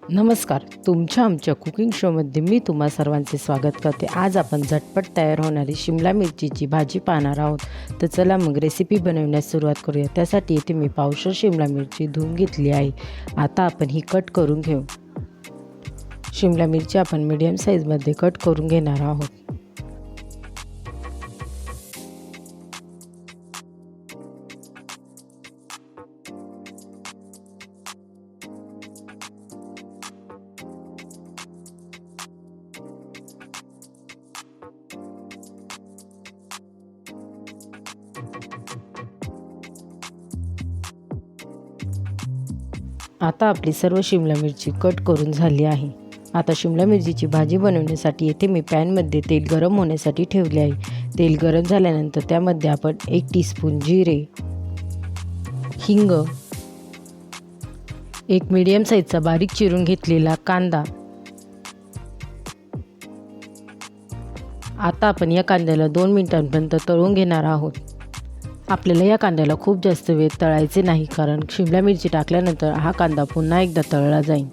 नमस्कार. तुमच्या आमच्या कुकिंग शोमध्ये मी तुम्हा सर्वांचे स्वागत करते. आज आपण झटपट तयार होणारी शिमला मिरचीची भाजी पाहणार आहोत. तर चला मग रेसिपी बनवण्यास सुरुवात करूया. त्यासाठी इथे मी पावशेर शिमला मिरची धुवून घेतली आहे. आता आपण ही कट करून घेऊ. शिमला मिरची आपण मीडियम साईजमध्ये कट करून घेणार आहोत. आता आपली सर्व शिमला मिरची कट करून झाली आहे. आता शिमला मिरचीची भाजी बनवण्यासाठी येथे मी पॅनमध्ये तेल गरम होण्यासाठी ठेवले आहे. तेल गरम झाल्यानंतर त्यामध्ये आपण 1 टीस्पून जिरे, हिंग, एक मीडियम साईजचा बारीक चिरून घेतलेला कांदा. आता आपण या कांद्याला 2 मिनिटांपर्यंत तळून घेणार आहोत. आपल्याला या कांद्याला खूप जास्त वेळ तळायचे नाही, कारण शिमला मिरची टाकल्यानंतर हा कांदा पुन्हा एकदा तळला जाईल.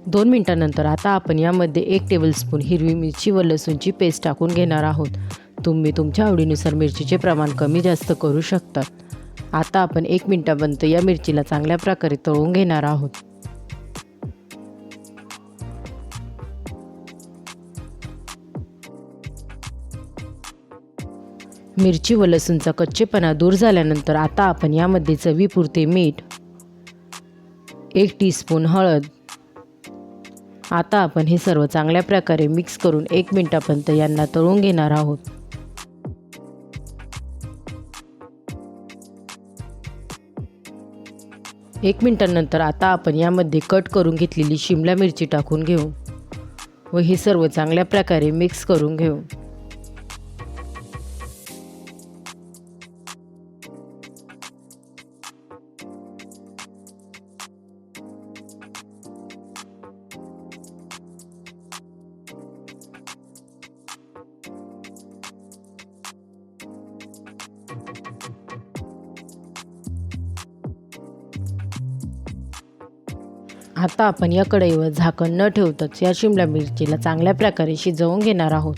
दोन मिनिटांनंतर आता आपण यामध्ये 1 टेबलस्पून हिरवी मिरची व लसूणची पेस्ट टाकून घेणार आहोत. तुम्ही तुमच्या आवडीनुसार मिरचीचे प्रमाण कमी जास्त करू शकता. आता आपण 1 मिनिटापर्यंत या मिरचीला चांगल्या प्रकारे तळून घेणार आहोत. मिरची व लसूणचा कच्चेपणा दूर झाल्यानंतर आता आपण यामध्ये चवीपुरते मीठ, 1 टीस्पून हळद. आता आपण हे सर्व चांगल्या प्रकारे मिक्स करून 1 मिनिटापर्यंत यांना तळून घेणार आहोत. एक मिनिटांनंतर आता आपण यामध्ये कट करून घेतलेली शिमला मिरची टाकून घेऊ व हे सर्व चांगल्या प्रकारे मिक्स करून घेऊ. आता आपण या कढईवर झाकण न ठेवताच या शिमला मिरचीला चांगल्या प्रकारे शिजवून घेणार आहोत.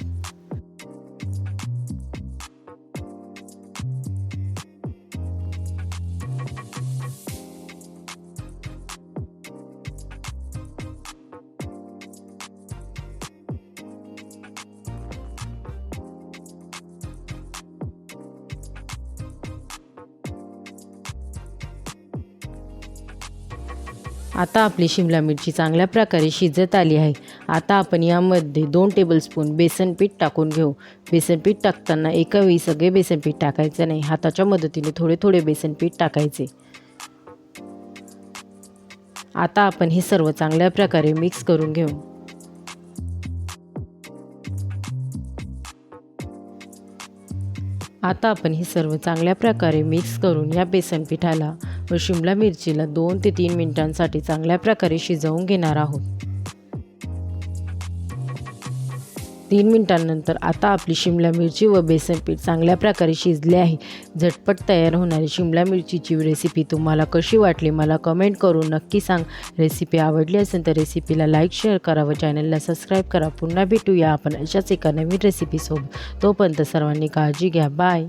आता आपली शिमला मिरची चांगल्या प्रकारे शिजत आली आहे. आता आपण यामध्ये 2 टेबलस्पून बेसन पीठ टाकून घेऊ. बेसन पीठ टाकताना एका वेळी सगळे बेसन पीठ टाकायचे नाही, हाताच्या मदतीने थोडे थोडे बेसन पीठ टाकायचे. आता आपण हे सर्व चांगल्या प्रकारे मिक्स करून घेऊ. आता आपण हे सर्व चांगल्या प्रकारे मिक्स करून या बेसन पिठाला व शिमला मिरचीला 2 ते 3 मिनिटांसाठी चांगल्या प्रकारे शिजवून घेणार आहोत. 3 मिनिटांनंतर आता आपली शिमला मिरची व बेसन पीठ चांगल्या प्रकारे शिजले आहे. झटपट तयार होणारी शिमला मिरचीची रेसिपी तुम्हाला कशी वाटली मला कमेंट करून नक्की सांग. रेसिपी आवडली असेल तर रेसिपीला लाईक, शेअर करा व चॅनलला सबस्क्राईब करा. पुन्हा भेटूया आपण अशाच एका नवीन रेसिपीसोबत. तोपर्यंत सर्वांनी काळजी घ्या. बाय.